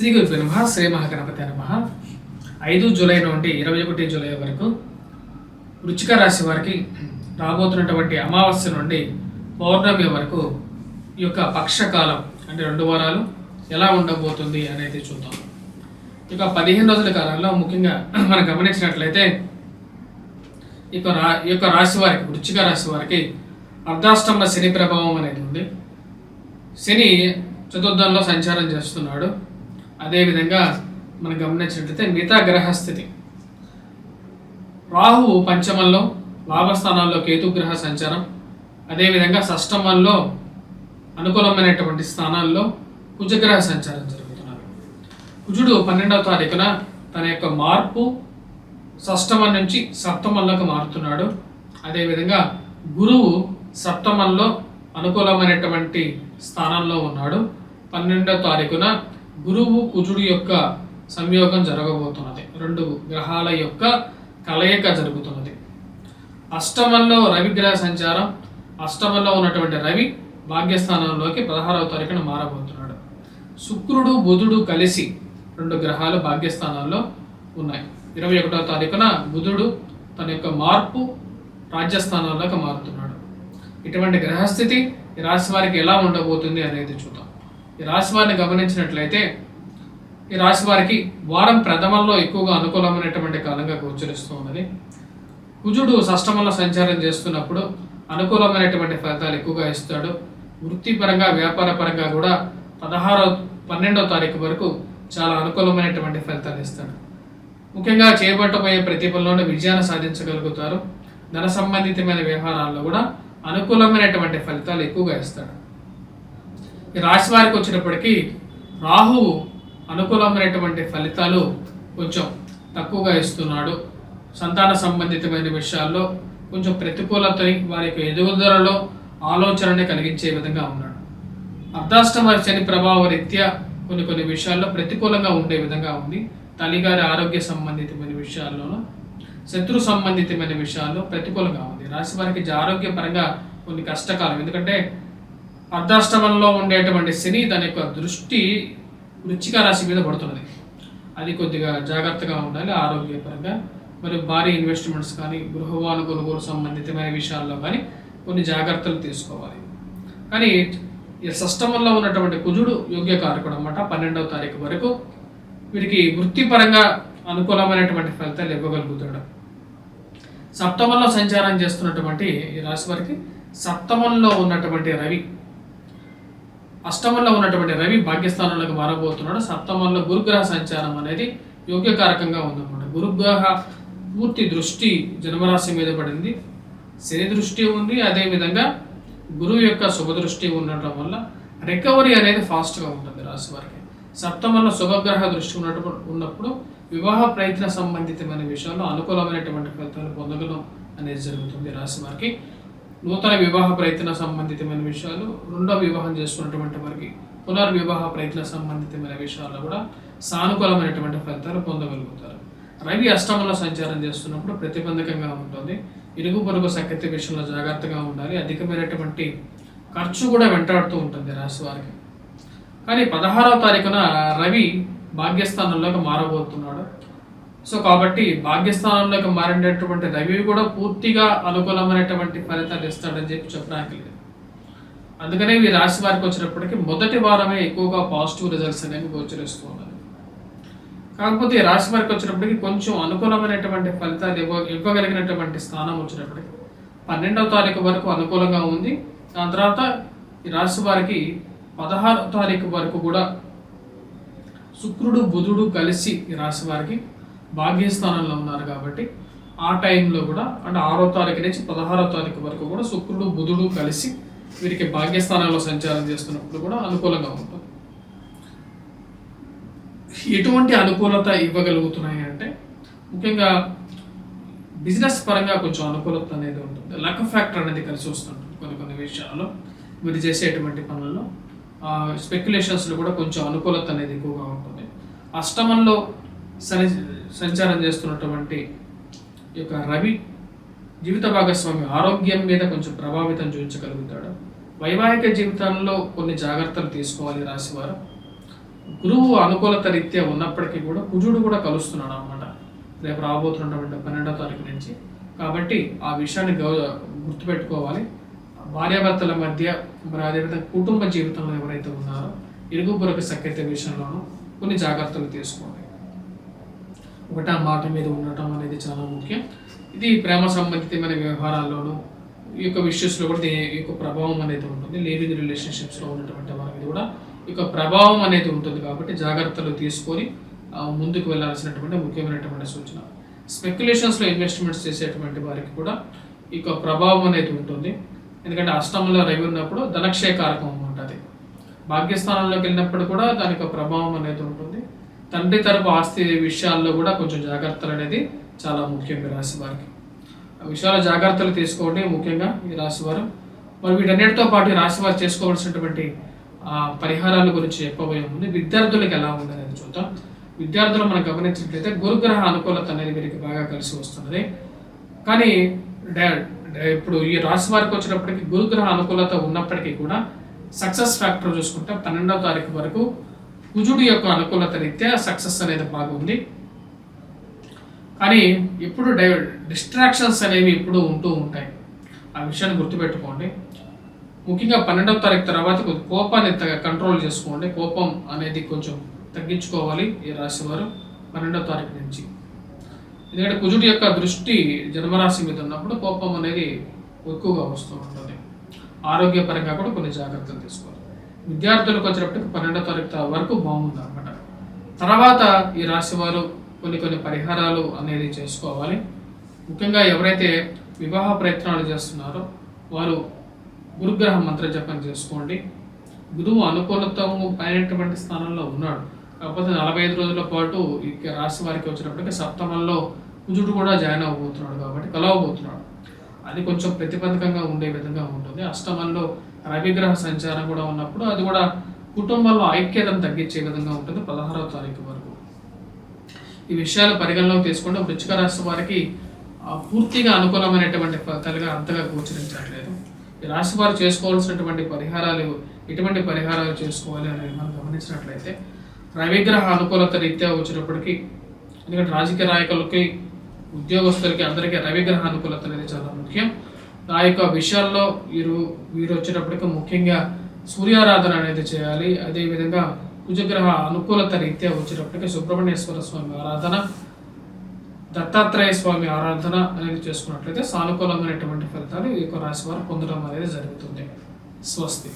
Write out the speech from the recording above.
శ్రీ గురుభ్యో నమః. శ్రీ మహాగణపతి నమః. 5 జూలై నుండి 21 జూలై వరకు వృశ్చిక రాశి వారికి రాబోతున్నటువంటి అమావాస్య నుండి పౌర్ణమి వరకు ఈ యొక్క పక్షకాలం అంటే 2 వారాలు ఎలా ఉండబోతుంది అనేది చూద్దాం. ఇక 15 రోజుల కాలంలో ముఖ్యంగా మనం గమనించినట్లయితే ఈ యొక్క రాశి వారికి వృశ్చిక రాశి వారికి అర్ధాష్టమ శని ప్రభావం అనేది ఉంది. శని చతుర్థంలో సంచారం చేస్తున్నాడు. అదేవిధంగా మనం గమనించినట్లయితే మిగతా గ్రహస్థితి రాహువు పంచమంలో, లాభస్థానాల్లో కేతుగ్రహ సంచారం, అదేవిధంగా షష్టమంలో అనుకూలమైనటువంటి స్థానాల్లో కుజగ్రహ సంచారం జరుగుతున్నారు. కుజుడు 12వ తారీఖున తన యొక్క మార్పు షష్టమం నుంచి సప్తమంలోకి మారుతున్నాడు. అదేవిధంగా గురువు సప్తమంలో అనుకూలమైనటువంటి స్థానంలో ఉన్నాడు. 12వ తారీఖున గురువు కుజుడు యొక్క సంయోగం జరగబోతున్నది. 2 గ్రహాల యొక్క కలయిక జరుగుతున్నది. అష్టమంలో రవి గ్రహ సంచారం, అష్టమంలో ఉన్నటువంటి రవి భాగ్యస్థానంలోకి 16వ తారీఖున మారబోతున్నాడు. శుక్రుడు బుధుడు కలిసి 2 గ్రహాలు భాగ్యస్థానాల్లో ఉన్నాయి. 21వ తారీఖున బుధుడు తన యొక్క మార్పు రాజ్యస్థానంలోకి మారుతున్నాడు. ఇటువంటి గ్రహస్థితి ఈ రాశి వారికి ఎలా ఉండబోతుంది అనేది చూద్దాం. ఈ రాశి వారిని గమనించినట్లయితే ఈ రాశి వారికి వారం ప్రథమంలో ఎక్కువగా అనుకూలమైనటువంటి కాలంగా గోచరిస్తూ ఉన్నది. కుజుడు షష్టమంలో సంచారం చేస్తున్నప్పుడు అనుకూలమైనటువంటి ఫలితాలు ఎక్కువగా ఇస్తాడు. వృత్తిపరంగా వ్యాపార పరంగా కూడా 12వ తారీఖు వరకు చాలా అనుకూలమైనటువంటి ఫలితాలు ఇస్తాడు. ముఖ్యంగా చేపట్టబోయే ప్రతి పనిలోనే విజయాన్ని సాధించగలుగుతారు. ధన సంబంధితమైన వ్యవహారాల్లో కూడా అనుకూలమైనటువంటి ఫలితాలు ఎక్కువగా ఇస్తాడు. ఈ రాశి వారికి వచ్చినప్పటికీ రాహువు అనుకూలమైనటువంటి ఫలితాలు కొంచెం తక్కువగా ఇస్తున్నాడు. సంతాన సంబంధితమైన విషయాల్లో కొంచెం ప్రతికూలతని వారి యొక్క ఎదుగుదలలో ఆలోచనని కలిగించే విధంగా ఉన్నాడు. అర్ధాష్టమ శని ప్రభావ రీత్యా కొన్ని విషయాల్లో ప్రతికూలంగా ఉండే విధంగా ఉంది. తల్లిగారి ఆరోగ్య సంబంధితమైన విషయాల్లోనూ శత్రు సంబంధితమైన విషయాల్లో ప్రతికూలంగా ఉంది. రాశి వారికి ఆరోగ్యపరంగా కొన్ని కష్టకాలం. ఎందుకంటే అర్ధాష్టమంలో ఉండేటువంటి శని దాని యొక్క దృష్టి వృశ్చిక రాశి మీద పడుతున్నది. అది కొద్దిగా జాగ్రత్తగా ఉండాలి ఆరోగ్యపరంగా. మరియు భారీ ఇన్వెస్ట్మెంట్స్ కానీ గృహవాహన కొనుగోలు సంబంధితమైన విషయాల్లో కానీ కొన్ని జాగ్రత్తలు తీసుకోవాలి. కానీ ఈ షష్టమంలో ఉన్నటువంటి కుజుడు యోగ్యకారకుడు అన్నమాట. 12వ తారీఖు వరకు వీరికి వృత్తిపరంగా అనుకూలమైనటువంటి ఫలితాలు ఇవ్వగలుగుతాడు. సప్తమంలో సంచారం చేస్తున్నటువంటి ఈ రాశి వారికి సప్తమంలో ఉన్నటువంటి రవి, అష్టమంలో ఉన్నటువంటి రవి భాగ్యస్థానంలోకి మారబోతున్నాడు. సప్తమంలో గురుగ్రహ సంచారం అనేది యోగ్యకారకంగా ఉందన్నమాట. గురుగ్రహ పూర్తి దృష్టి జన్మరాశి మీద పడింది. శని దృష్టి ఉంది. అదేవిధంగా గురువు యొక్క శుభదృష్టి ఉండటం వల్ల రికవరీ అనేది ఫాస్ట్గా ఉంటుంది రాశి వారికి. సప్తమంలో శుభగ్రహ దృష్టి ఉన్నప్పుడు వివాహ ప్రయత్న సంబంధితమైన విషయాల్లో అనుకూలమైనటువంటి ఫలితాలు పొందగలం అనేది జరుగుతుంది. రాశి వారికి నూతన వివాహ ప్రయత్న సంబంధితమైన విషయాలు, రెండో వివాహం చేస్తున్నటువంటి వారికి పునర్వివాహ ప్రయత్న సంబంధితమైన విషయాల్లో కూడా సానుకూలమైనటువంటి ఫలితాలు పొందగలుగుతారు. రవి అష్టమంలో సంచారం చేస్తున్నప్పుడు ప్రతిబంధకంగా ఉంటుంది. ఇరుగు పొరుగు సఖ్యత విషయంలో జాగ్రత్తగా ఉండాలి. అధికమైనటువంటి ఖర్చు కూడా వెంటాడుతూ ఉంటుంది రాశి వారికి. కానీ 16వ తారీఖున రవి భాగ్యస్థానంలోకి మారబోతున్నాడు. సో కాబట్టి భాగ్యస్థానంలోకి మారినటువంటి రవి కూడా పూర్తిగా అనుకూలమైనటువంటి ఫలితాలు ఇస్తాడని చెప్పడానికి లేదు. అందుకనే ఈ రాశి వారికి వచ్చినప్పటికీ మొదటి వారమే ఎక్కువగా పాజిటివ్ రిజల్ట్స్ అనేవి గోచరిస్తూ ఉన్నది. కాకపోతే ఈ రాశి వారికి వచ్చినప్పటికీ కొంచెం అనుకూలమైనటువంటి ఫలితాలు ఇవ్వగలిగినటువంటి స్థానం వచ్చినప్పటికీ 12వ తారీఖు వరకు అనుకూలంగా ఉంది. దాని తర్వాత ఈ రాశి వారికి 16వ తారీఖు వరకు కూడా శుక్రుడు బుధుడు కలిసి ఈ రాశి వారికి భాగ్యస్థానంలో ఉన్నారు. కాబట్టి ఆ టైంలో కూడా అంటే 6వ తారీఖు నుంచి 16వ తారీఖు వరకు కూడా శుక్రుడు బుధుడు కలిసి వీరికి భాగ్యస్థానంలో సంచారం చేస్తున్నప్పుడు కూడా అనుకూలంగా ఉంటుంది. ఎటువంటి అనుకూలత ఇవ్వగలుగుతున్నాయి అంటే ముఖ్యంగా బిజినెస్ పరంగా కొంచెం అనుకూలత అనేది ఉంటుంది. లక్ ఫ్యాక్టర్ అనేది కలిసి వస్తుంటుంది కొన్ని విషయాల్లో. మీరు చేసేటువంటి పనుల్లో స్పెక్యులేషన్స్లో కూడా కొంచెం అనుకూలత అనేది ఎక్కువగా ఉంటుంది. అష్టమంలో సంచారం చేస్తున్నటువంటి ఈ యొక్క రవి జీవిత భాగస్వామి ఆరోగ్యం మీద కొంచెం ప్రభావితం చూపించగలుగుతాడు. వైవాహిక జీవితంలో కొన్ని జాగ్రత్తలు తీసుకోవాలి రాశివారు. గురువు అనుకూలత రీత్యా ఉన్నప్పటికీ కూడా కుజుడు కూడా కలుస్తున్నాడు అన్నమాట రేపు రాబోతున్నటువంటి 12వ తారీఖు నుంచి. కాబట్టి ఆ విషయాన్ని గుర్తుపెట్టుకోవాలి. భార్యాభర్తల మధ్య మరి అదేవిధంగా కుటుంబ జీవితంలో ఎవరైతే ఉన్నారో ఇరుగు పొరుగు సఖ్యత విషయంలోనూ కొన్ని జాగ్రత్తలు తీసుకోండి. ఒకటా మాట మీద ఉండటం అనేది చాలా ముఖ్యం. ఇది ప్రేమ సంబంధితమైన వ్యవహారాల్లోనూ ఈ యొక్క విషయస్లో కూడా ఈ యొక్క ప్రభావం అనేది ఉంటుంది. లివింగ్ రిలేషన్షిప్స్లో ఉన్నటువంటి వారి మీద కూడా ఈ యొక్క ప్రభావం అనేది ఉంటుంది. కాబట్టి జాగ్రత్తలు తీసుకొని ముందుకు వెళ్ళాల్సినటువంటి ముఖ్యమైనటువంటి సూచన. స్పెక్యులేషన్స్లో ఇన్వెస్ట్మెంట్స్ చేసేటువంటి వారికి కూడా ఈ యొక్క ప్రభావం అనేది ఉంటుంది. ఎందుకంటే అష్టమంలో రవి ఉన్నప్పుడు ధనక్షయకారకం ఉంటుంది. భాగ్యస్థానంలోకి వెళ్ళినప్పుడు కూడా దానికి ప్రభావం అనేది ఉంటుంది. తండ్రి తరపు ఆస్తి విషయాల్లో కూడా కొంచెం జాగ్రత్తలు అనేది చాలా ముఖ్యం ఈ రాశి వారికి. ఆ విషయాల్లో జాగ్రత్తలు తీసుకోండి ముఖ్యంగా ఈ రాశి వారు. మరి వీటన్నిటితో పాటు ఈ రాశి వారు చేసుకోవాల్సినటువంటి పరిహారాల గురించి చెప్పబోయే ముందు విద్యార్థులకు ఎలా ఉందనేది చూద్దాం. విద్యార్థులు మనం గమనించినట్లయితే గురుగ్రహ అనుకూలత అనేది వీరికి బాగా కలిసి వస్తున్నది. కానీ ఇప్పుడు ఈ రాశి వారికి వచ్చినప్పటికీ గురుగ్రహ అనుకూలత ఉన్నప్పటికీ కూడా సక్సెస్ ఫ్యాక్టర్ చూసుకుంటే 12వ తారీఖు వరకు కుజుడు యొక్క అనుకూలత రీత్యా సక్సెస్ అనేది బాగుంది. కానీ ఇప్పుడు డిస్ట్రాక్షన్స్ అనేవి ఇప్పుడు ఉంటూ ఉంటాయి. ఆ విషయాన్ని గుర్తుపెట్టుకోండి. ముఖ్యంగా 12వ తారీఖు తర్వాత కోపాన్ని కంట్రోల్ చేసుకోండి. కోపం అనేది కొంచెం తగ్గించుకోవాలి ఈ రాశి వారు 12వ తారీఖు నుంచి. ఎందుకంటే కుజుడు యొక్క దృష్టి జన్మరాశి మీద ఉన్నప్పుడు కోపం అనేది ఎక్కువగా వస్తూ ఉంటుంది. ఆరోగ్యపరంగా కూడా కొన్ని జాగ్రత్తలు తీసుకోవాలి. విద్యార్థులకు వచ్చినప్పటికి 12వ తారీఖు వరకు బాగుంది అనమాట. తర్వాత ఈ రాశి వారు కొన్ని పరిహారాలు అనేది చేసుకోవాలి. ముఖ్యంగా ఎవరైతే వివాహ ప్రయత్నాలు చేస్తున్నారో వారు గురుగ్రహ మంత్ర జపం చేసుకోండి. గురువు అనుకూలతము అయినటువంటి స్థానంలో ఉన్నాడు. కాకపోతే 45 రోజుల పాటు ఈ రాశి వారికి వచ్చినప్పటికీ సప్తమంలో కుజుడు కూడా జాయిన్ అవ్వబోతున్నాడు కాబట్టి కలవబోతున్నాడు. అది కొంచెం ప్రతిబంధకంగా ఉండే విధంగా ఉంటుంది. అష్టమంలో రవిగ్రహ సంచారం కూడా ఉన్నప్పుడు అది కూడా కుటుంబంలో ఐక్యతను తగ్గించే విధంగా ఉంటుంది 16వ తారీఖు వరకు. ఈ విషయాలు పరిగణలోకి తీసుకుంటే వృశ్చిక రాశి వారికి పూర్తిగా అనుకూలమైనటువంటి ఫలితాలుగా అంతగా గోచరించట్లేదు. ఈ రాశి వారు చేసుకోవాల్సినటువంటి పరిహారాలు ఎటువంటి పరిహారాలు చేసుకోవాలి అనేది మనం గమనించినట్లయితే రవిగ్రహ అనుకూలత రీత్యా వచ్చినప్పటికీ, ఎందుకంటే రాజకీయ నాయకులకి ఉద్యోగస్తులకి అందరికీ రవిగ్రహ అనుకూలత అనేది చాలా ముఖ్యం. ఆ యొక్క విషయాల్లో వీరు వచ్చేటప్పటికి ముఖ్యంగా సూర్యారాధన అనేది చేయాలి. అదేవిధంగా కుజగ్రహ అనుకూలత రీత్యా వచ్చేటప్పటికి సుబ్రహ్మణ్యేశ్వర స్వామి ఆరాధన, దత్తాత్రేయ స్వామి ఆరాధన అనేది చేసుకున్నట్లయితే సానుకూలమైనటువంటి ఫలితాలు ఈ యొక్క రాశి వారు పొందడం అనేది జరుగుతుంది. స్వస్తి.